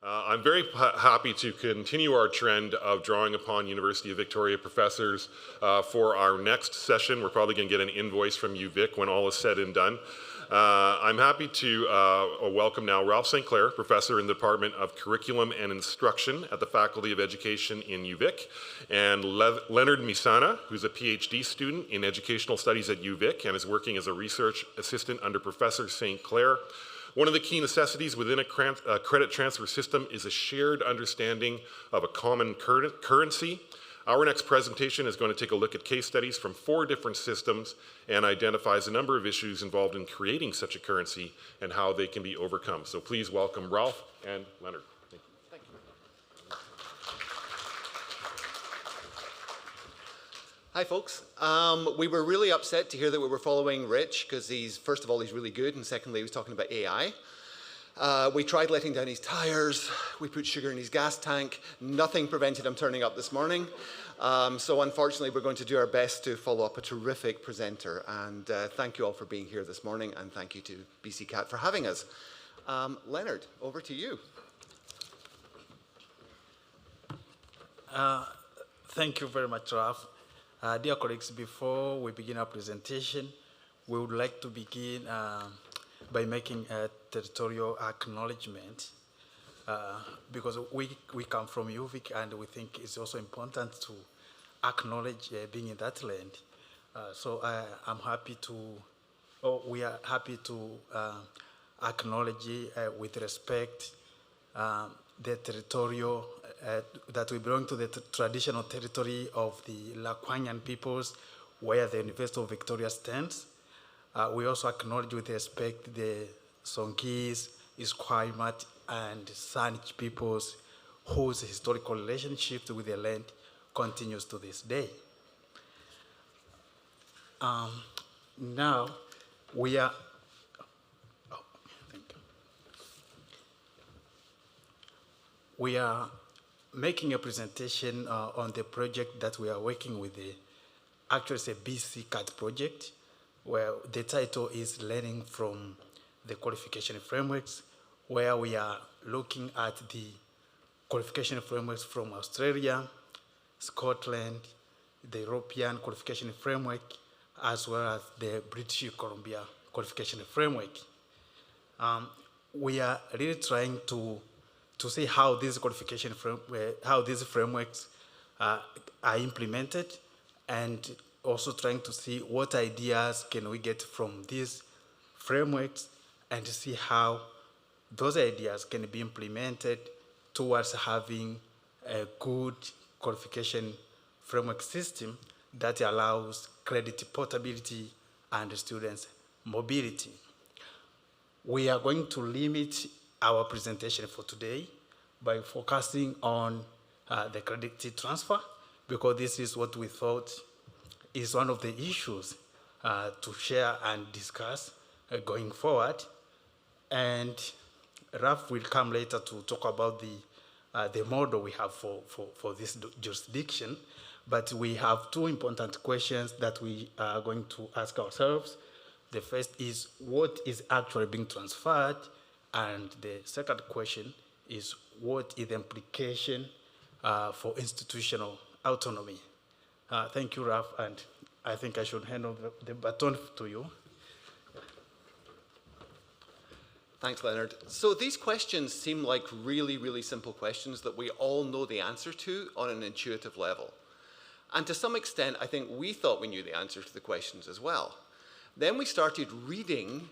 I'm very happy to continue our trend of drawing upon University of Victoria professors for our next session. We're probably going to get an invoice from UVic when all is said and done. I'm happy to welcome now Ralph St. Clair, professor in the Department of Curriculum and Instruction at the Faculty of Education in UVic, and Leonard Misana, who's a PhD student in Educational Studies at UVic and is working as a research assistant under Professor St. Clair. One of the key necessities within a credit transfer system is a shared understanding of a common currency. Our next presentation is going to take a look at case studies from 4 different systems and identifies a number of issues involved in creating such a currency and how they can be overcome. So please welcome Ralph and Leonard. Thank you. Thank you. Hi, folks. We were really upset to hear that we were following Rich because first of all, he's really good, and secondly, he was talking about AI. We tried letting down his tires, we put sugar in his gas tank, nothing prevented him turning up this morning. So unfortunately, we're going to do our best to follow up a terrific presenter. And thank you all for being here this morning, and thank you to BCCAT for having us. Leonard, over to you. Thank you very much, Ralph. Dear colleagues, before we begin our presentation, we would like to begin by making a territorial acknowledgement because we come from UVic and we think it's also important to acknowledge being in that land. We are happy to acknowledge with respect the territorial, that we belong to the traditional territory of the Lakwanyan peoples where the University of Victoria stands. We also acknowledge with respect the Songhees, Esquimalt, and Saanich peoples whose historical relationship with the land continues to this day. Now, we are making a presentation on the project that we are working with. Actually, it's a BCCAT project, where the title is Learning from the Qualification Frameworks, where we are looking at the qualification frameworks from Australia, Scotland, the European Qualification Framework, as well as the British Columbia Qualification Framework. We are really trying to see how these frameworks are implemented, and also trying to see what ideas can we get from these frameworks and to see how those ideas can be implemented towards having a good qualification framework system that allows credit portability and students' mobility. We are going to limit our presentation for today by focusing on the credit transfer, because this is what we thought is one of the issues to share and discuss going forward. And Ralph will come later to talk about the model we have for this jurisdiction. But we have 2 important questions that we are going to ask ourselves. The first is, what is actually being transferred? And the second question is, what is the implication for institutional autonomy? Thank you, Ralph, and I think I should hand over the baton to you. Thanks, Leonard. So these questions seem like really, really simple questions that we all know the answer to on an intuitive level. And to some extent, I think we thought we knew the answer to the questions as well. Then we started reading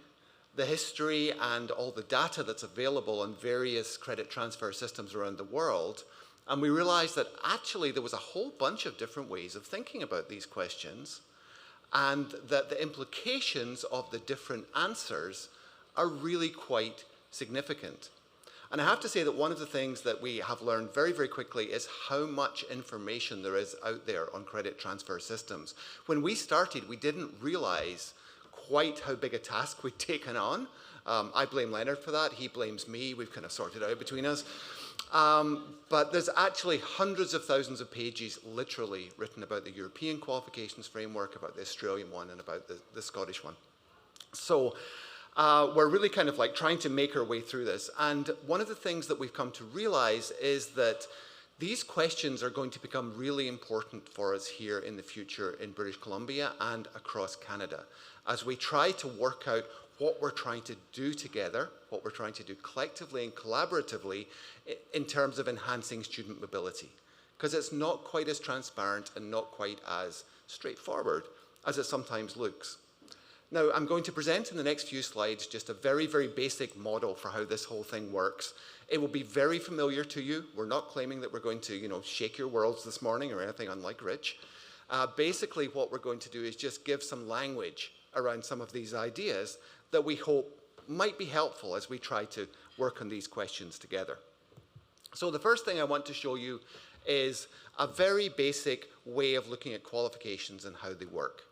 the history and all the data that's available on various credit transfer systems around the world, and we realized that actually there was a whole bunch of different ways of thinking about these questions, and that the implications of the different answers are really quite significant. And I have to say that one of the things that we have learned very, very quickly is how much information there is out there on credit transfer systems. When we started, we didn't realize quite how big a task we'd taken on. I blame Leonard for that. He blames me. We've kind of sorted it out between us. But there's actually hundreds of thousands of pages literally written about the European qualifications framework, about the Australian one, and about the Scottish one. So we're really kind of like trying to make our way through this. And one of the things that we've come to realize is that these questions are going to become really important for us here in the future in British Columbia and across Canada as we try to work out what we're trying to do together, what we're trying to do collectively and collaboratively in terms of enhancing student mobility. Because it's not quite as transparent and not quite as straightforward as it sometimes looks. Now, I'm going to present in the next few slides just a very, very basic model for how this whole thing works. It will be very familiar to you. We're not claiming that we're going to, shake your worlds this morning or anything unlike Rich. Basically, what we're going to do is just give some language around some of these ideas that we hope might be helpful as we try to work on these questions together. So the first thing I want to show you is a very basic way of looking at qualifications and how they work.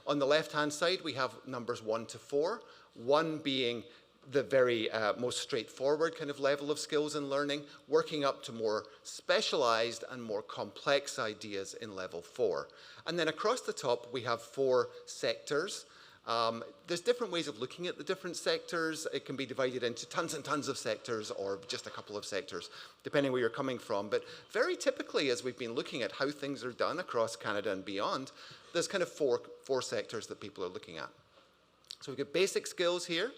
On the left-hand side, we have numbers 1 to 4, 1 being the very most straightforward kind of level of skills and learning, working up to more specialized and more complex ideas in level 4. And then across the top, we have 4 sectors. There's different ways of looking at the different sectors. It can be divided into tons and tons of sectors or just a couple of sectors, depending where you're coming from. But very typically, as we've been looking at how things are done across Canada and beyond, there's kind of four sectors that people are looking at. So we've got basic skills here,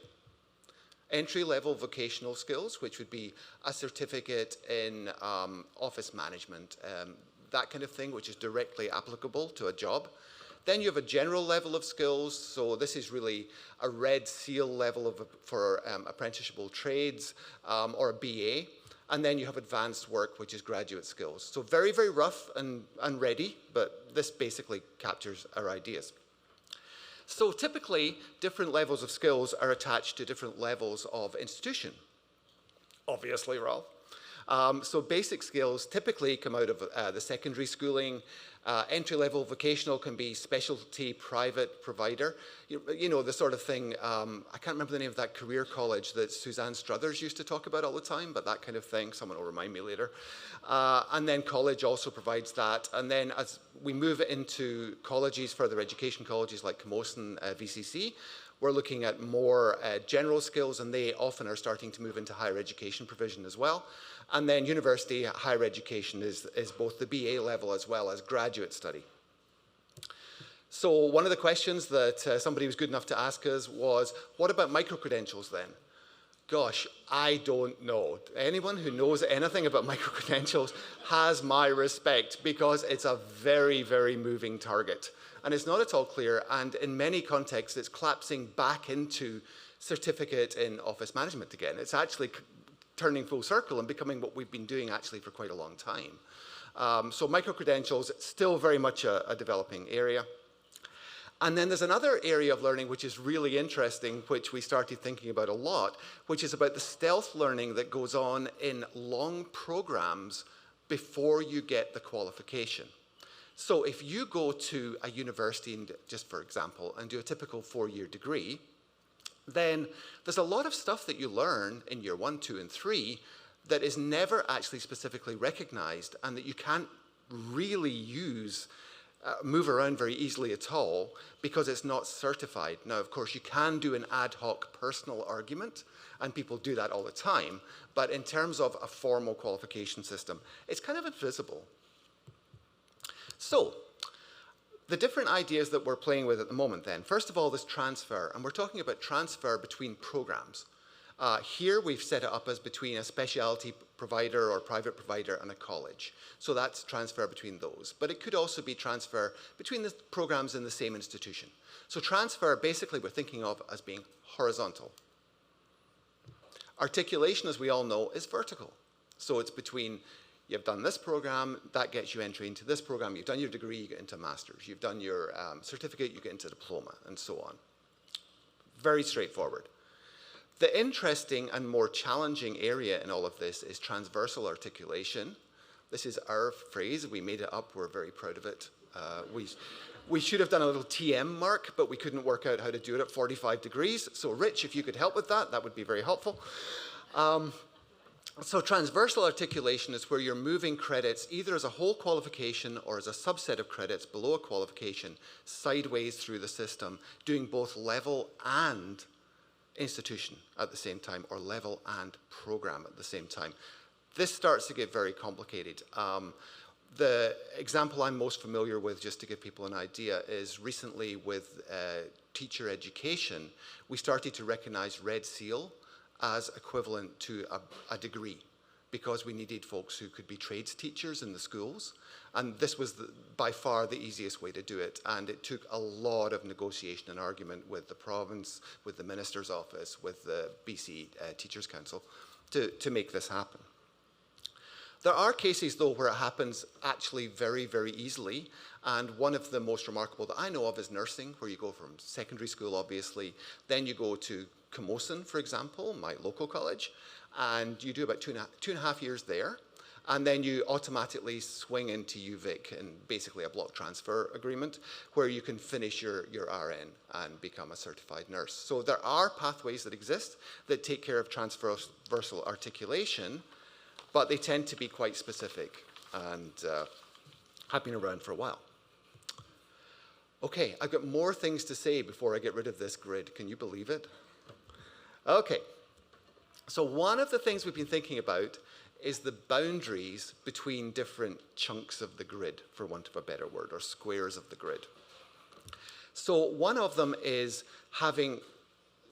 entry-level vocational skills, which would be a certificate in office management, that kind of thing, which is directly applicable to a job. Then you have a general level of skills, so this is really a red seal level for apprenticeshable trades or a BA. And then you have advanced work, which is graduate skills. So very, very rough and ready, but this basically captures our ideas. So typically, different levels of skills are attached to different levels of institution. Obviously, Ralph. So basic skills typically come out of the secondary schooling. Entry-level vocational can be specialty private provider. You know, the sort of thing, I can't remember the name of that career college that Suzanne Struthers used to talk about all the time, but that kind of thing, someone will remind me later. And then college also provides that. And then as we move into colleges, further education colleges like Camosun, VCC, we're looking at more general skills, and they often are starting to move into higher education provision as well. And then university, higher education is both the BA level as well as graduate study. So one of the questions that somebody was good enough to ask us was, what about micro-credentials then? Gosh, I don't know. Anyone who knows anything about micro-credentials has my respect, because it's a very, very moving target. And it's not at all clear, and in many contexts, it's collapsing back into certificate in office management again. It's actually turning full circle and becoming what we've been doing actually for quite a long time. So micro-credentials, still very much a developing area. And then there's another area of learning which is really interesting, which we started thinking about a lot, which is about the stealth learning that goes on in long programs before you get the qualification. So if you go to a university, just for example, and do a typical 4-year degree, then there's a lot of stuff that you learn in year 1, 2, and 3 that is never actually specifically recognized and that you can't really use, move around very easily at all because it's not certified. Now, of course, you can do an ad hoc personal argument, and people do that all the time, but in terms of a formal qualification system, it's kind of invisible. So, the different ideas that we're playing with at the moment then, first of all, this transfer, and we're talking about transfer between programs. Here we've set it up as between a specialty provider or private provider and a college. So that's transfer between those. But it could also be transfer between the programs in the same institution. So transfer, basically, we're thinking of as being horizontal. Articulation, as we all know, is vertical. So it's between, you've done this program, that gets you entry into this program. You've done your degree, you get into master's. You've done your certificate, you get into diploma, and so on. Very straightforward. The interesting and more challenging area in all of this is transversal articulation. This is our phrase. We made it up. We're very proud of it. We should have done a little TM mark, but we couldn't work out how to do it at 45 degrees. So Rich, if you could help with that, that would be very helpful. So transversal articulation is where you're moving credits either as a whole qualification or as a subset of credits below a qualification sideways through the system, doing both level and institution at the same time, or level and program at the same time. This starts to get very complicated. The example I'm most familiar with, just to give people an idea, is recently with teacher education, we started to recognize Red Seal as equivalent to a degree, because we needed folks who could be trades teachers in the schools. And this was by far the easiest way to do it. And it took a lot of negotiation and argument with the province, with the minister's office, with the BC Teachers Council to make this happen. There are cases, though, where it happens actually very, very easily. And one of the most remarkable that I know of is nursing, where you go from secondary school, obviously. Then you go to Camosun, for example, my local college, and you do about two and a half years there. And then you automatically swing into UVic in basically a block transfer agreement, where you can finish your RN and become a certified nurse. So there are pathways that exist that take care of transversal articulation, but they tend to be quite specific, and have been around for a while. Okay, I've got more things to say before I get rid of this grid. Can you believe it? Okay, so one of the things we've been thinking about is the boundaries between different chunks of the grid, for want of a better word, or squares of the grid. So one of them is having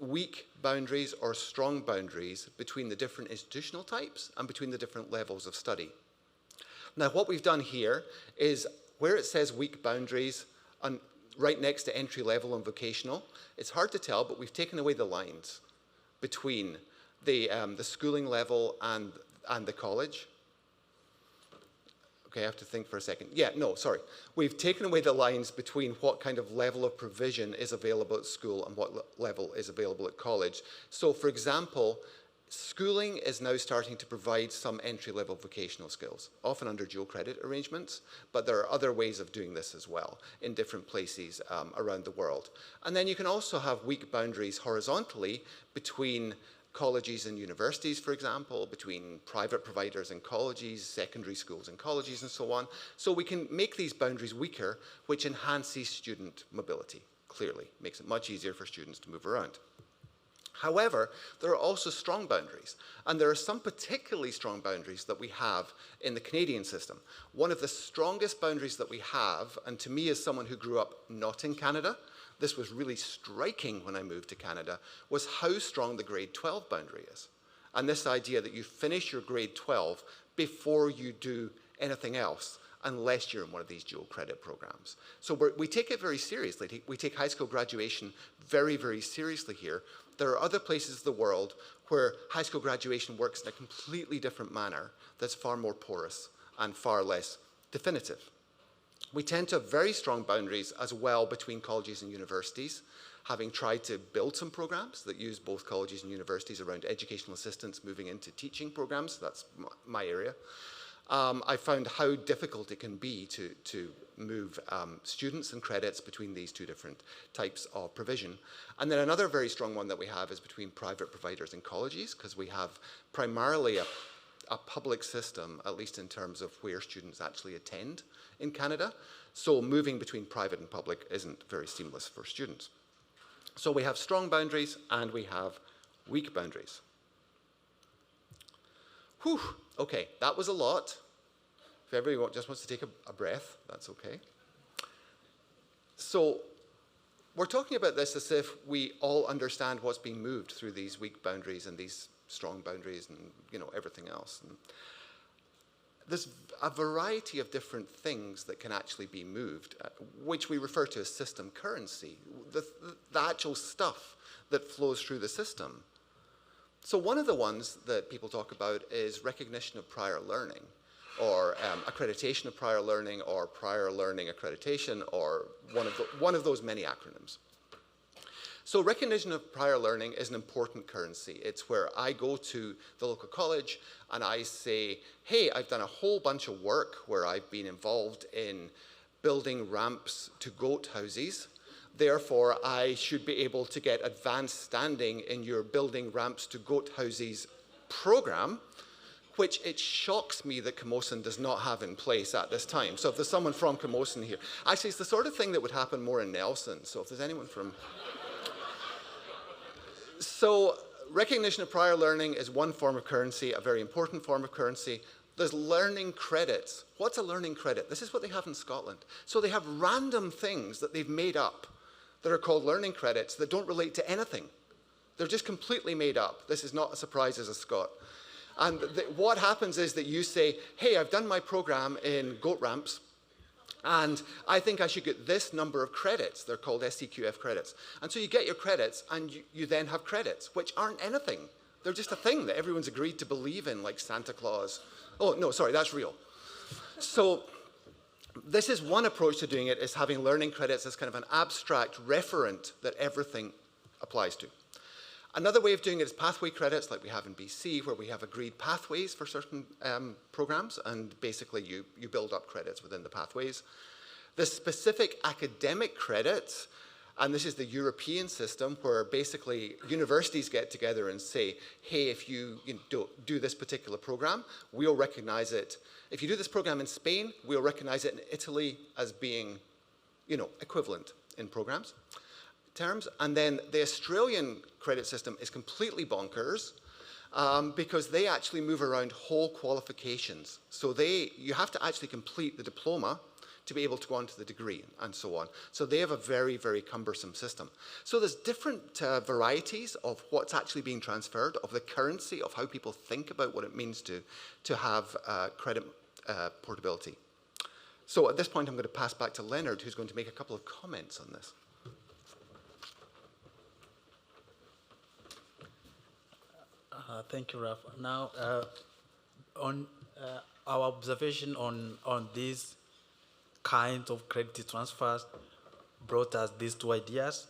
weak boundaries or strong boundaries between the different institutional types and between the different levels of study. Now, what we've done here is where it says weak boundaries, and right next to entry level and vocational, it's hard to tell, but we've taken away the lines between the schooling level and the college. Okay, I have to think for a second. Yeah, no, sorry. We've taken away the lines between what kind of level of provision is available at school and what level is available at college. So, for example, schooling is now starting to provide some entry-level vocational skills, often under dual credit arrangements, but there are other ways of doing this as well in different places around the world. And then you can also have weak boundaries horizontally between colleges and universities, for example, between private providers and colleges, secondary schools and colleges, and so on. So we can make these boundaries weaker, which enhances student mobility, clearly. Makes it much easier for students to move around. However, there are also strong boundaries, and there are some particularly strong boundaries that we have in the Canadian system. One of the strongest boundaries that we have, and to me as someone who grew up not in Canada, this was really striking when I moved to Canada, was how strong the grade 12 boundary is. And this idea that you finish your grade 12 before you do anything else, unless you're in one of these dual credit programs. So we take it very seriously. We take high school graduation very, very seriously here. There are other places in the world where high school graduation works in a completely different manner that's far more porous and far less definitive. We tend to have very strong boundaries as well between colleges and universities, having tried to build some programs that use both colleges and universities around educational assistance moving into teaching programs. That's my area. I found how difficult it can be to move students and credits between these two different types of provision. And then another very strong one that we have is between private providers and colleges, because we have primarily a public system, at least in terms of where students actually attend in Canada. So moving between private and public isn't very seamless for students. So we have strong boundaries and we have weak boundaries. Whew, okay, that was a lot. If everyone just wants to take a breath, that's okay. So we're talking about this as if we all understand what's being moved through these weak boundaries and these strong boundaries and everything else. And there's a variety of different things that can actually be moved, which we refer to as system currency, the actual stuff that flows through the system. So one of the ones that people talk about is recognition of prior learning, or accreditation of prior learning, or prior learning accreditation, or one of those many acronyms. So recognition of prior learning is an important currency. It's where I go to the local college and I say, hey, I've done a whole bunch of work where I've been involved in building ramps to goat houses. Therefore, I should be able to get advanced standing in your building ramps to goat houses program, which it shocks me that Camosun does not have in place at this time. So if there's someone from Camosun here, actually it's the sort of thing that would happen more in Nelson. So if there's anyone from... So recognition of prior learning is one form of currency, a very important form of currency. There's learning credits. What's a learning credit? This is what they have in Scotland. So they have random things that they've made up that are called learning credits that don't relate to anything. They're just completely made up. This is not a surprise as a Scot. And what happens is that you say, hey, I've done my program in goat ramps, and I think I should get this number of credits. They're called SCQF credits. And so you get your credits, and you then have credits, which aren't anything. They're just a thing that everyone's agreed to believe in, like Santa Claus. Oh, no, sorry, that's real. So this is one approach to doing it, is having learning credits as kind of an abstract referent that everything applies to. Another way of doing it is pathway credits, like we have in BC, where we have agreed pathways for certain programs, and basically you build up credits within the pathways. The specific academic credits, and this is the European system, where basically universities get together and say, hey, if you do this particular program, we'll recognize it. If you do this program in Spain, we'll recognize it in Italy as being, equivalent in programs terms. And then the Australian credit system is completely bonkers because they actually move around whole qualifications. So you have to actually complete the diploma to be able to go on to the degree and so on. So they have a very, very cumbersome system. So there's different varieties of what's actually being transferred, of the currency, of how people think about what it means to have credit portability. So at this point, I'm going to pass back to Leonard, who's going to make a couple of comments on this. Thank you, Ralph. Now, on our observation on these kinds of credit transfers brought us these two ideas.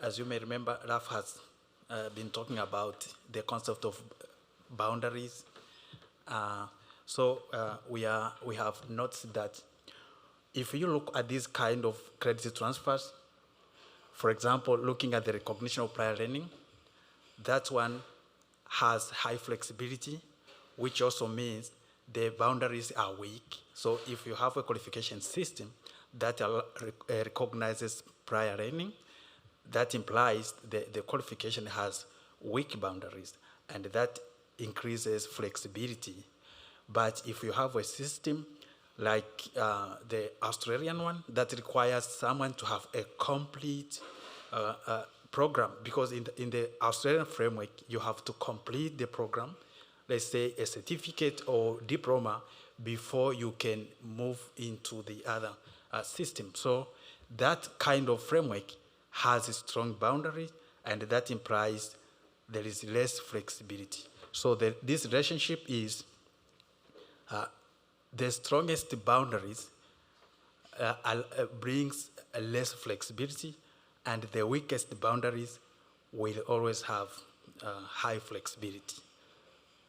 As you may remember, Ralph has been talking about the concept of boundaries. So we have noticed that if you look at these kind of credit transfers, for example, looking at the recognition of prior learning, that one has high flexibility, which also means the boundaries are weak. So if you have a qualification system that recognizes prior learning, that implies the qualification has weak boundaries, and that increases flexibility. But if you have a system like the Australian one that requires someone to have a complete program, because in the Australian framework, you have to complete the program, let's say a certificate or diploma, before you can move into the other system. So that kind of framework has a strong boundary, and that implies there is less flexibility. So this relationship is the strongest boundaries brings less flexibility, and the weakest boundaries will always have high flexibility.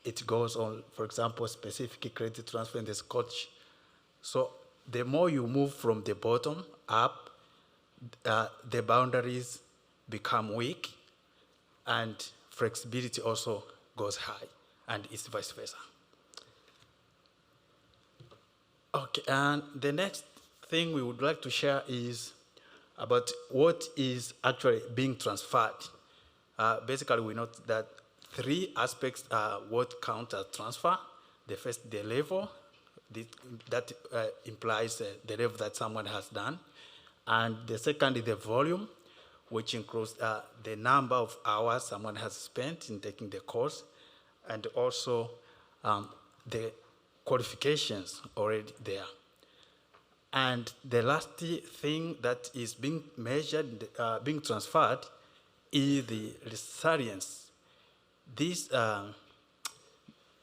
It goes on, for example, specific credit transfer in the Scotch. So the more you move from the bottom up, the boundaries become weak, and flexibility also goes high, and it's vice versa. Okay, and the next thing we would like to share is about what is actually being transferred. Basically, we note that three aspects are what count as transfer. The first, the level, that implies the level that someone has done. And the second is the volume, which includes the number of hours someone has spent in taking the course, and also the qualifications already there. And the last thing that is being measured, being transferred, is the resilience. This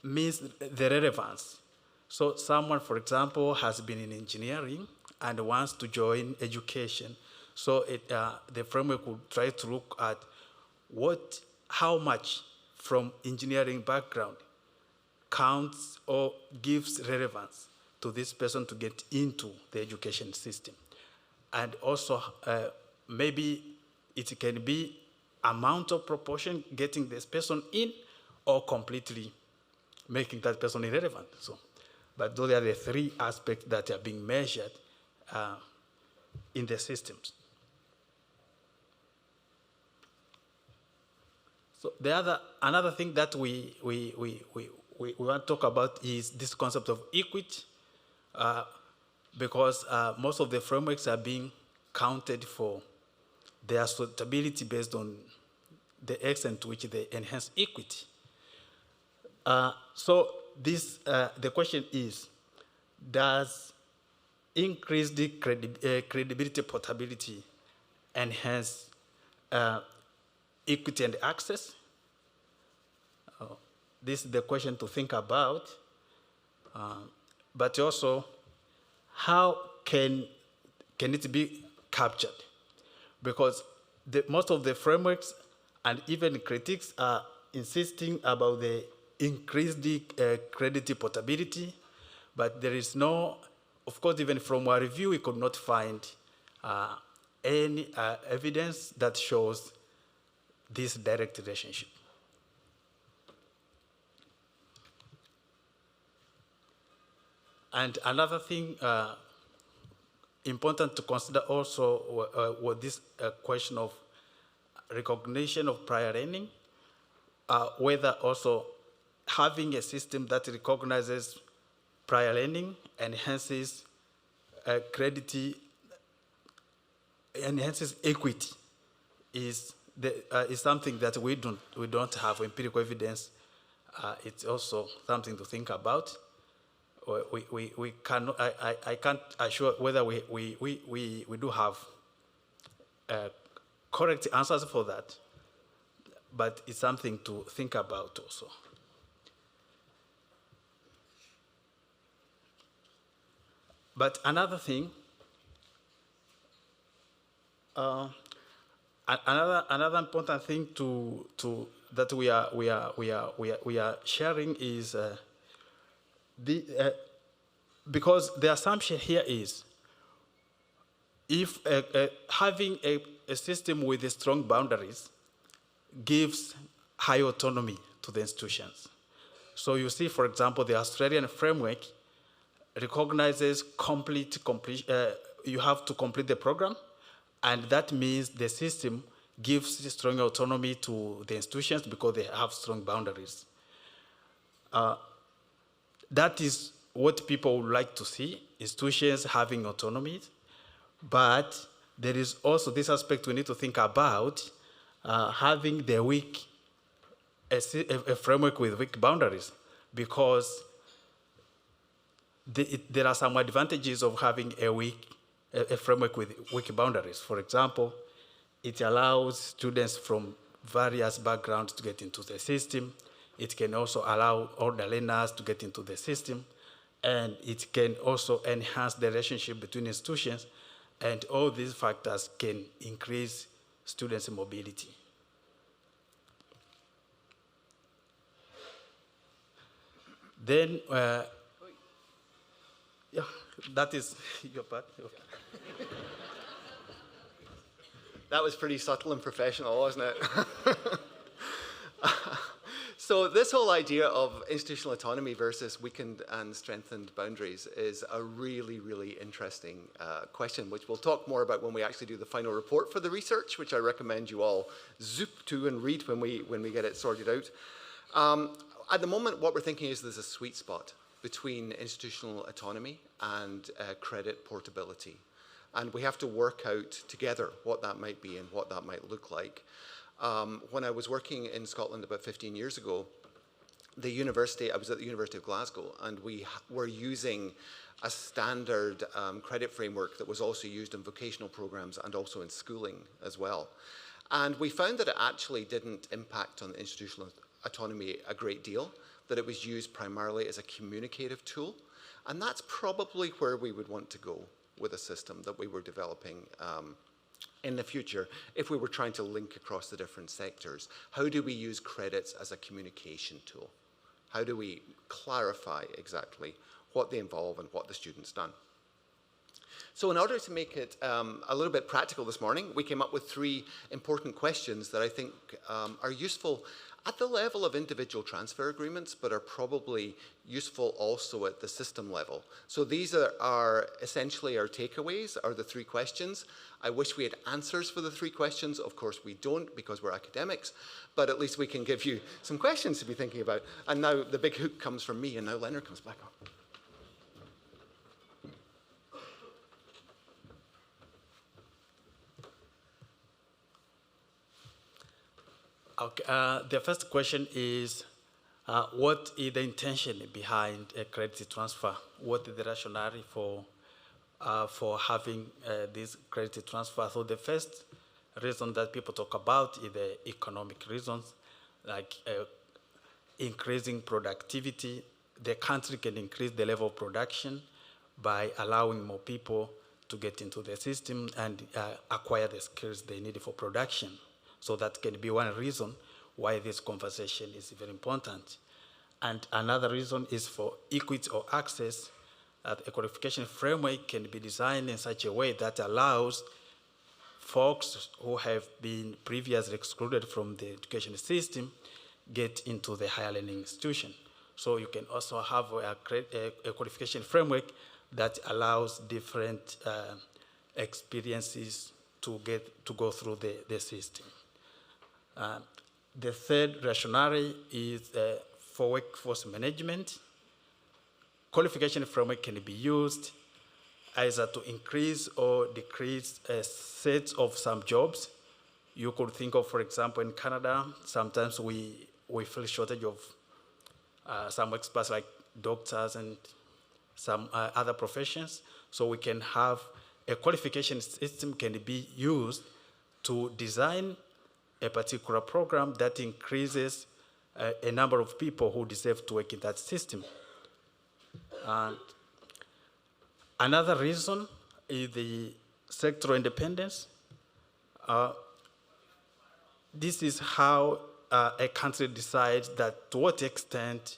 means the relevance. So someone, for example, has been in engineering and wants to join education. So the framework will try to look at how much from engineering background counts or gives relevance to this person to get into the education system. And also, maybe it can be amount of proportion getting this person in, or completely making that person irrelevant. So, but those are the three aspects that are being measured in the systems. So another thing that we want to talk about is this concept of equity, because most of the frameworks are being counted for their suitability based on the extent to which they enhance equity. So the question is, does increased credibility, portability enhance equity and access? This is the question to think about. But also, how can it be captured? Because most of the frameworks and even critics are insisting about the increased credit portability, but there is no, of course, even from our review, we could not find any evidence that shows this direct relationship. And another thing important to consider also was this question of recognition of prior learning, whether also having a system that recognizes prior learning enhances enhances equity is something that we don't have empirical evidence. It's also something to think about. We cannot. I can't assure whether we do have correct answers for that, but it's something to think about also. But another thing, another important thing that we are sharing is because the assumption here is if having a system with strong boundaries gives high autonomy to the institutions. So you see, for example, the Australian framework recognizes you have to complete the program, and that means the system gives strong autonomy to the institutions because they have strong boundaries. That is what people would like to see, institutions having autonomy, but there is also this aspect we need to think about, having a framework with weak boundaries, because there are some advantages of having a framework with weak boundaries. For example, it allows students from various backgrounds to get into the system. It can also allow older learners to get into the system, and it can also enhance the relationship between institutions, and all these factors can increase students' mobility. Then, yeah, that is your part. Okay. That was pretty subtle and professional, wasn't it? So this whole idea of institutional autonomy versus weakened and strengthened boundaries is a really, really interesting question, which we'll talk more about when we actually do the final report for the research, which I recommend you all zoop to and read when we get it sorted out. At the moment, what we're thinking is there's a sweet spot between institutional autonomy and credit portability. And we have to work out together what that might be and what that might look like. When I was working in Scotland about 15 years ago, I was at the University of Glasgow, and we were using a standard credit framework that was also used in vocational programs and also in schooling as well. And we found that it actually didn't impact on institutional autonomy a great deal, that it was used primarily as a communicative tool. And that's probably where we would want to go with a system that we were developing in the future if we were trying to link across the different sectors. How do we use credits as a communication tool? How do we clarify exactly what they involve and what the student's done? So in order to make it a little bit practical this morning, we came up with 3 important questions that I think are useful at the level of individual transfer agreements, but are probably useful also at the system level. So these are essentially our takeaways, are the 3 questions. I wish we had answers for the 3 questions. Of course we don't, because we're academics, but at least we can give you some questions to be thinking about. And now the big hook comes from me, and now Leonard comes back on. Okay, the first question is, what is the intention behind a credit transfer? What is the rationale for having this credit transfer? So the first reason that people talk about is the economic reasons, like increasing productivity. The country can increase the level of production by allowing more people to get into the system and acquire the skills they need for production. So that can be one reason why this conversation is very important. And another reason is for equity or access. A qualification framework can be designed in such a way that allows folks who have been previously excluded from the education system get into the higher learning institution. So you can also have a qualification framework that allows different experiences to go through the system. The third rationale is for workforce management. Qualification framework can be used either to increase or decrease a set of some jobs. You could think of, for example, in Canada, sometimes we feel shortage of some experts like doctors and some other professions. So we can have a qualification system can be used to design a particular program that increases a number of people who deserve to work in that system. And another reason is the sectoral independence. This is how a country decides that to what extent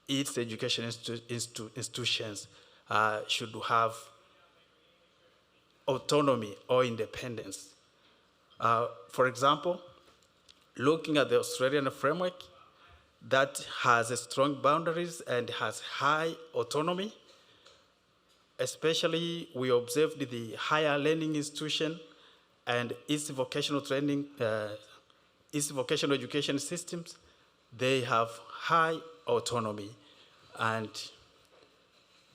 its education institutions should have autonomy or independence. For example, looking at the Australian framework that has strong boundaries and has high autonomy, especially we observed the higher learning institution and its vocational training, its vocational education systems, they have high autonomy. And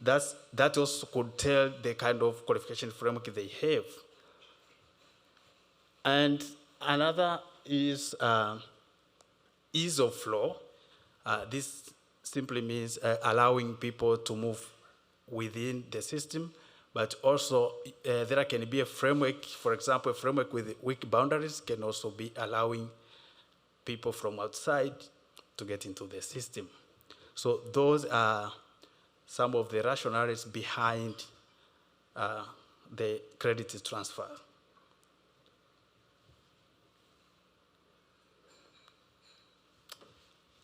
that also could tell the kind of qualification framework they have. And another is ease of flow. This simply means allowing people to move within the system, but also there can be a framework, for example, a framework with weak boundaries can also be allowing people from outside to get into the system. So those are some of the rationales behind the credit transfer.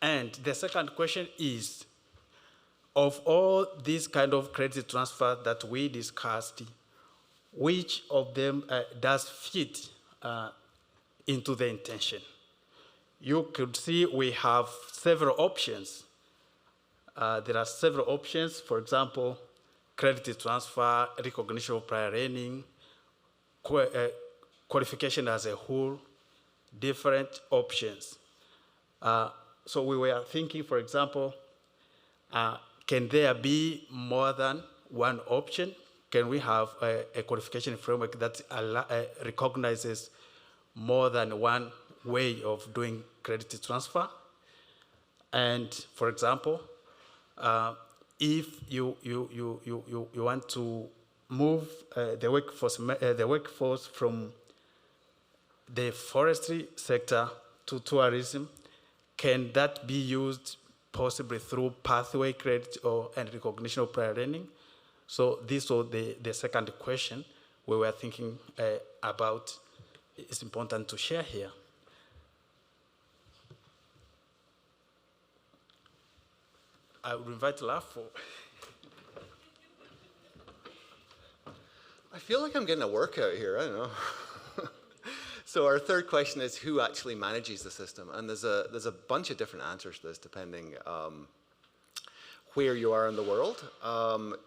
And the second question is, of all these kind of credit transfer that we discussed, which of them does fit into the intention? You could see we have several options. There are several options. For example, credit transfer, recognition of prior learning, qualification as a whole, different options. So we were thinking, for example, can there be more than one option? Can we have a qualification framework that recognizes more than one way of doing credit transfer? And for example, if you want to move the workforce from the forestry sector to tourism, can that be used possibly through pathway credit and recognition of prior learning? So this was the second question we were thinking about. It's important to share here. I would invite Lafo. I feel like I'm getting a workout here, I don't know. So our third question is who actually manages the system? And there's a bunch of different answers to this depending where you are in the world.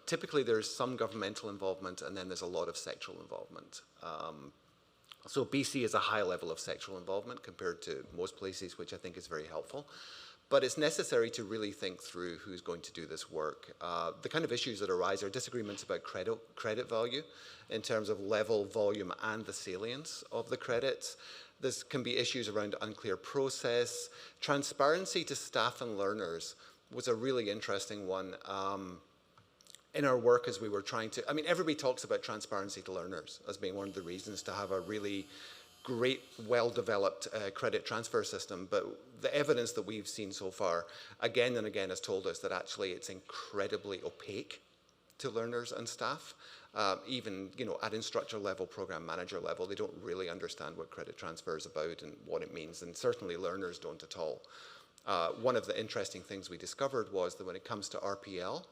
Typically there's some governmental involvement and then there's a lot of sectoral involvement. So BC is a high level of sectoral involvement compared to most places, which I think is very helpful. But it's necessary to really think through who's going to do this work. The kind of issues that arise are disagreements about credit value in terms of level, volume, and the salience of the credits. There can be issues around unclear process. Transparency to staff and learners was a really interesting one. In our work as we were trying to, I mean, everybody talks about transparency to learners as being one of the reasons to have a really great, well-developed credit transfer system, but the evidence that we've seen so far, again and again, has told us that actually it's incredibly opaque to learners and staff. Even, you know, at instructor level, program manager level, they don't really understand what credit transfer is about and what it means, and certainly learners don't at all. One of the interesting things we discovered was that when it comes to RPL,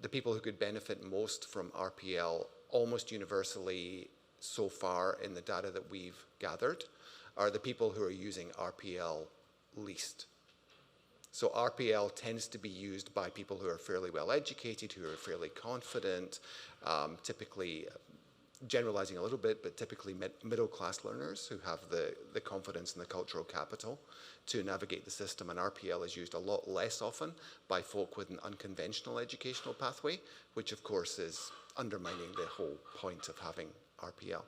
the people who could benefit most from RPL almost universally so far in the data that we've gathered are the people who are using RPL least. So RPL tends to be used by people who are fairly well educated, who are fairly confident, typically generalizing a little bit, but typically middle class learners who have the confidence and the cultural capital to navigate the system. And RPL is used a lot less often by folk with an unconventional educational pathway, which of course is undermining the whole point of having RPL.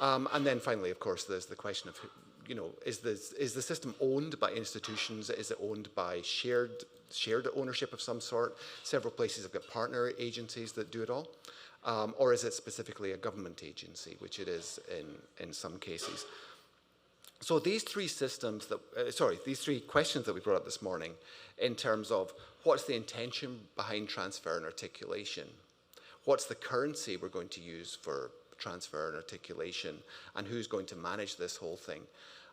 And then finally, of course, there's the question of, you know, is the system owned by institutions? Is it owned by shared ownership of some sort? Several places have got partner agencies that do it all. Or is it specifically a government agency, which it is in some cases. So these three systems these three questions that we brought up this morning in terms of what's the intention behind transfer and articulation, what's the currency we're going to use for transfer and articulation, and who's going to manage this whole thing,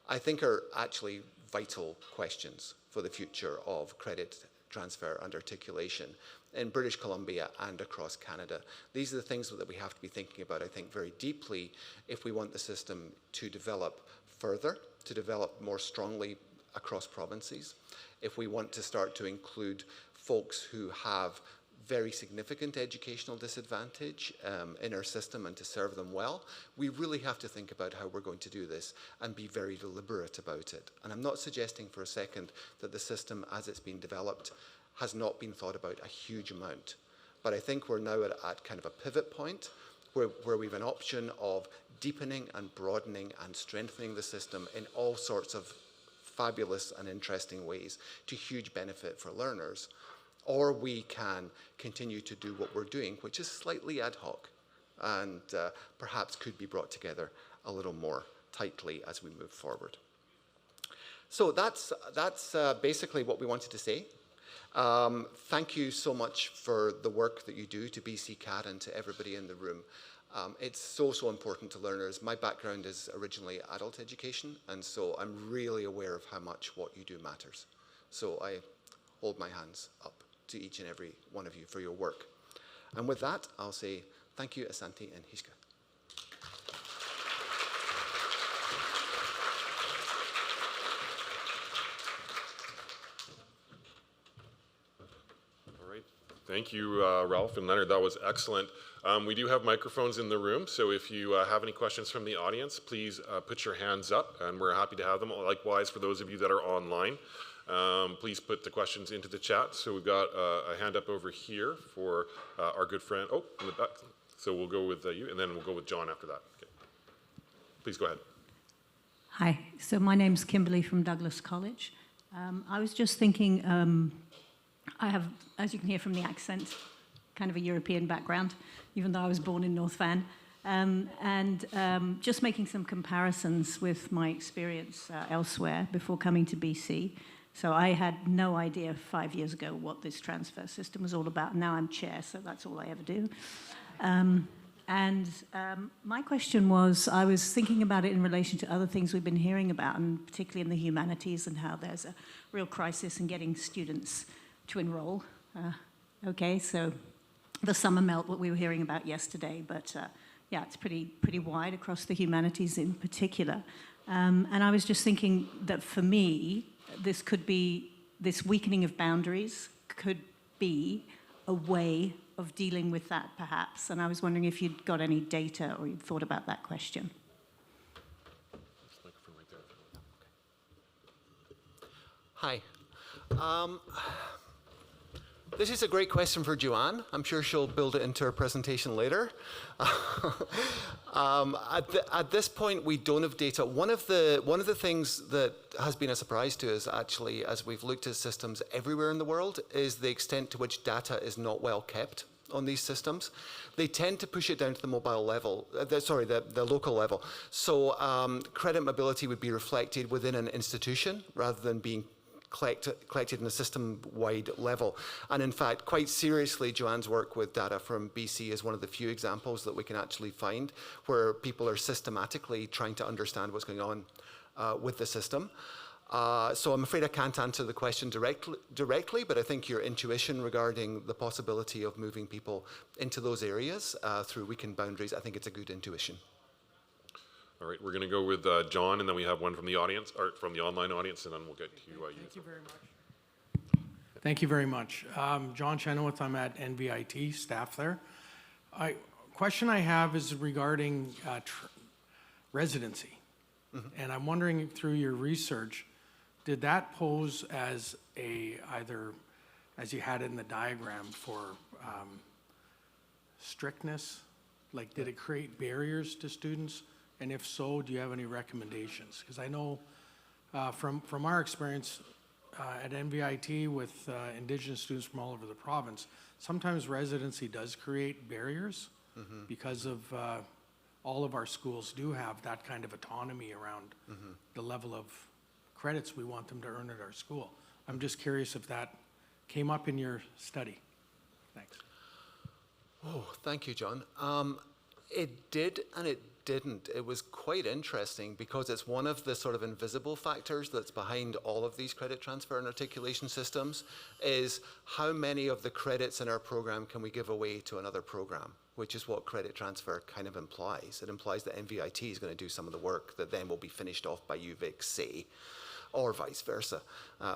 I think are actually vital questions for the future of credit transfer and articulation in British Columbia and across Canada. These are the things that we have to be thinking about, I think, very deeply if we want the system to develop further, to develop more strongly across provinces, if we want to start to include folks who have very significant educational disadvantage in our system and to serve them well, we really have to think about how we're going to do this and be very deliberate about it. And I'm not suggesting for a second that the system as it's been developed has not been thought about a huge amount. But I think we're now at kind of a pivot point where we have an option of deepening and broadening and strengthening the system in all sorts of fabulous and interesting ways to huge benefit for learners. Or we can continue to do what we're doing, which is slightly ad hoc and perhaps could be brought together a little more tightly as we move forward. So that's basically what we wanted to say. Thank you so much for the work that you do to BC CAD and to everybody in the room. It's so important to learners. My background is originally adult education, and so I'm really aware of how much what you do matters. So I hold my hands up to each and every one of you for your work. And with that, I'll say thank you, Asante and Hishka. All right. Thank you, Ralph and Leonard. That was excellent. We do have microphones in the room, so if you have any questions from the audience, please put your hands up, and we're happy to have them. Likewise, for those of you that are online, please put the questions into the chat. So we've got a hand up over here for our good friend, in the back. So we'll go with you, and then we'll go with John after that. Okay. Please go ahead. Hi, so my name's Kimberly from Douglas College. I was just thinking, I have, as you can hear from the accent, kind of a European background, even though I was born in North Van. Just making some comparisons with my experience elsewhere before coming to BC. So I had no idea 5 years ago what this transfer system was all about. Now I'm chair, so that's all I ever do. My question was, I was thinking about it in relation to other things we've been hearing about, and particularly in the humanities, and how there's a real crisis in getting students to enroll. Okay, so the summer melt, what we were hearing about yesterday, but yeah, it's pretty wide across the humanities in particular. And I was just thinking that for me, this weakening of boundaries could be a way of dealing with that, perhaps. And I was wondering if you'd got any data or you'd thought about that question. Hi. This is a great question for Joanne. I'm sure she'll build it into her presentation later. At this point, we don't have data. One of the things that has been a surprise to us, actually, as we've looked at systems everywhere in the world, is the extent to which data is not well kept on these systems. They tend to push it down to the mobile level, the local level. So credit mobility would be reflected within an institution rather than being collected in a system-wide level. And in fact, quite seriously, Joanne's work with data from BC is one of the few examples that we can actually find where people are systematically trying to understand what's going on with the system. So I'm afraid I can't answer the question directly, but I think your intuition regarding the possibility of moving people into those areas through weakened boundaries, I think it's a good intuition. All right, we're going to go with John, and then we have one from the audience, or from the online audience, and then we'll get to you. Thank you very much. Thank you very much. John Chenoweth, I'm at NVIT, staff there. Question I have is regarding residency. Mm-hmm. And I'm wondering, through your research, did that pose as either, as you had it in the diagram, for strictness? Like, did it create barriers to students? And if so, do you have any recommendations? Because I know from our experience at NVIT with Indigenous students from all over the province, sometimes residency does create barriers because of all of our schools do have that kind of autonomy around the level of credits we want them to earn at our school. I'm just curious if that came up in your study. Thanks. Oh, thank you, John. It did and it didn't. It was quite interesting because it's one of the sort of invisible factors that's behind all of these credit transfer and articulation systems is how many of the credits in our program can we give away to another program, which is what credit transfer kind of implies. It implies that NVIT is going to do some of the work that then will be finished off by UVic, say, or vice versa,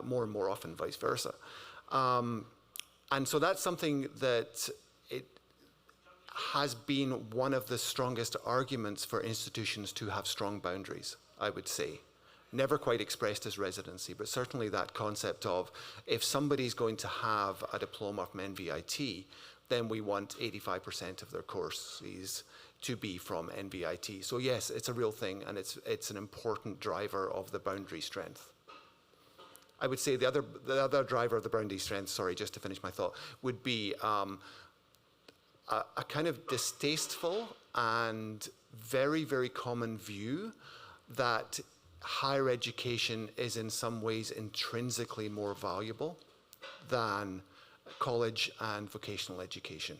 more and more often vice versa. And so that's something that has been one of the strongest arguments for institutions to have strong boundaries, I would say. Never quite expressed as residency, but certainly that concept of if somebody's going to have a diploma from NVIT, then we want 85% of their courses to be from NVIT. So yes, it's a real thing, and it's an important driver of the boundary strength. I would say the other driver of the boundary strength, sorry, just to finish my thought, would be a kind of distasteful and very, very common view that higher education is in some ways intrinsically more valuable than college and vocational education.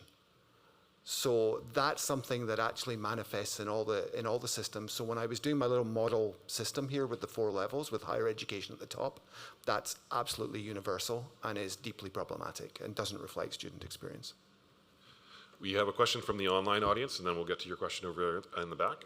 So that's something that actually manifests in all the systems. So when I was doing my little model system here with the 4 levels with higher education at the top, that's absolutely universal and is deeply problematic and doesn't reflect student experience. We have a question from the online audience, and then we'll get to your question over in the back.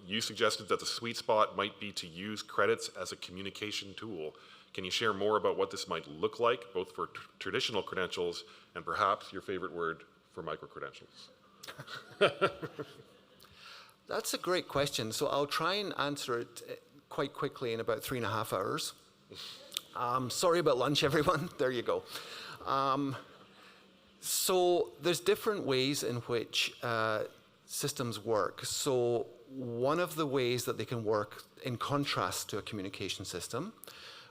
You suggested that the sweet spot might be to use credits as a communication tool. Can you share more about what this might look like, both for traditional credentials and perhaps your favorite word for micro-credentials? That's a great question. So I'll try and answer it quite quickly in about 3.5 hours. Sorry about lunch, everyone. There you go. So there's different ways in which systems work. So one of the ways that they can work in contrast to a communication system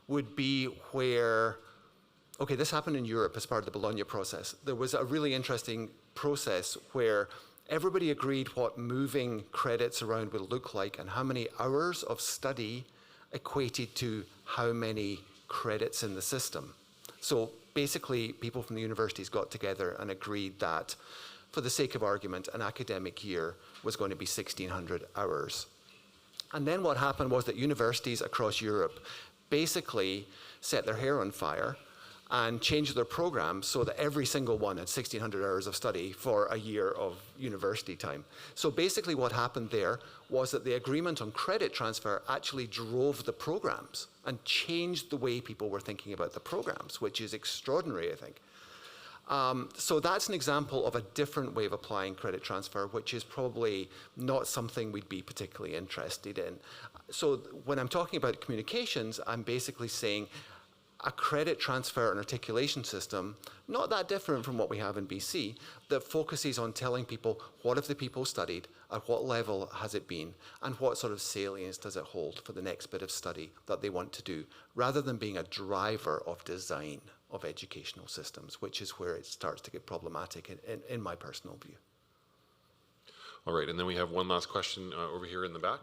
would be where, okay, this happened in Europe as part of the Bologna process. There was a really interesting process where everybody agreed what moving credits around would look like and how many hours of study equated to how many credits in the system. So basically, people from the universities got together and agreed that, for the sake of argument, an academic year was going to be 1,600 hours. And then what happened was that universities across Europe basically set their hair on fire and changed their program so that every single one had 1,600 hours of study for a year of university time. So basically what happened there was that the agreement on credit transfer actually drove the programs and changed the way people were thinking about the programs, which is extraordinary, I think. So that's an example of a different way of applying credit transfer, which is probably not something we'd be particularly interested in. So when I'm talking about communications, I'm basically saying a credit transfer and articulation system, not that different from what we have in BC, that focuses on telling people what have the people studied, at what level has it been, and what sort of salience does it hold for the next bit of study that they want to do, rather than being a driver of design of educational systems, which is where it starts to get problematic in my personal view. All right, and then we have one last question over here in the back.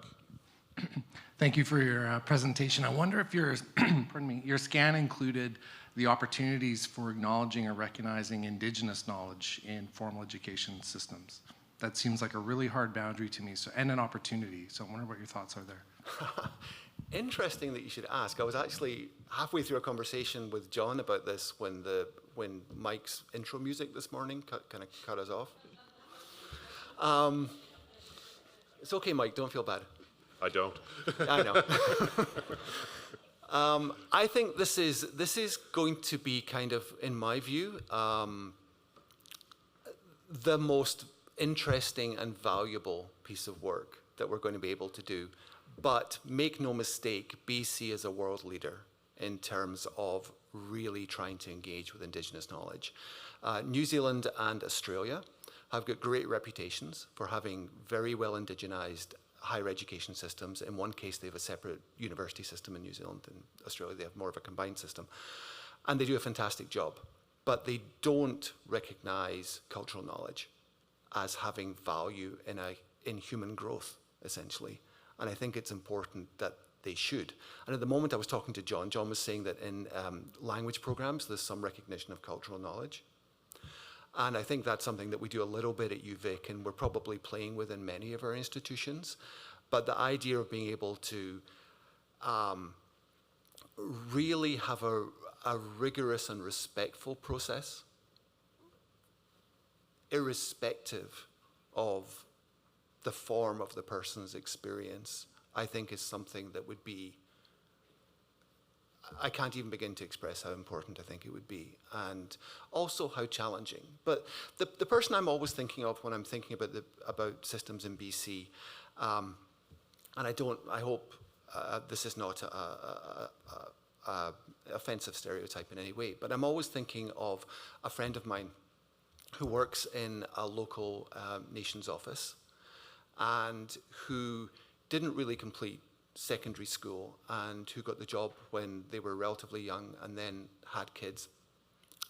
Thank you for your presentation. I wonder if your, pardon me, your scan included the opportunities for acknowledging or recognizing Indigenous knowledge in formal education systems. That seems like a really hard boundary to me, and an opportunity. So I wonder what your thoughts are there. Interesting that you should ask. I was actually halfway through a conversation with John about this when Mike's intro music this morning kind of cut us off. It's okay, Mike, don't feel bad. I don't. I know. I think this is going to be kind of, in my view, the most interesting and valuable piece of work that we're going to be able to do. But make no mistake, BC is a world leader in terms of really trying to engage with Indigenous knowledge. New Zealand and Australia have got great reputations for having very well indigenized higher education systems. In one case, they have a separate university system in New Zealand. In Australia, they have more of a combined system. And they do a fantastic job. But they don't recognize cultural knowledge as having value in human growth, essentially. And I think it's important that they should. And at the moment I was talking to John, John was saying that in language programs, there's some recognition of cultural knowledge. And I think that's something that we do a little bit at UVic, and we're probably playing with in many of our institutions. But the idea of being able to really have a rigorous and respectful process, irrespective of the form of the person's experience, I think is something that would be, I can't even begin to express how important I think it would be, and also how challenging. But the person I'm always thinking of when I'm thinking about systems in BC, and I hope this is not a offensive stereotype in any way, but I'm always thinking of a friend of mine who works in a local nation's office and who didn't really complete secondary school and who got the job when they were relatively young and then had kids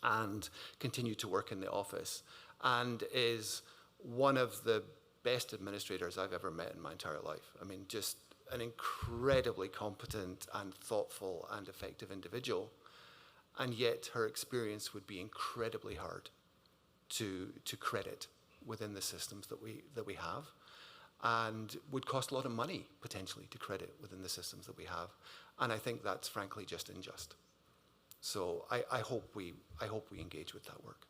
and continued to work in the office and is one of the best administrators I've ever met in my entire life. I mean, just an incredibly competent and thoughtful and effective individual, and yet her experience would be incredibly hard to credit within the systems that we have, and would cost a lot of money potentially to credit within the systems that we have. And I think that's frankly just unjust. So I hope we engage with that work.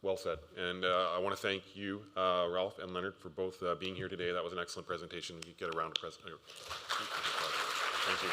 Well said. And I want to thank you, Ralph and Leonard, for both being here today. That was an excellent presentation. You get a round of Thank you.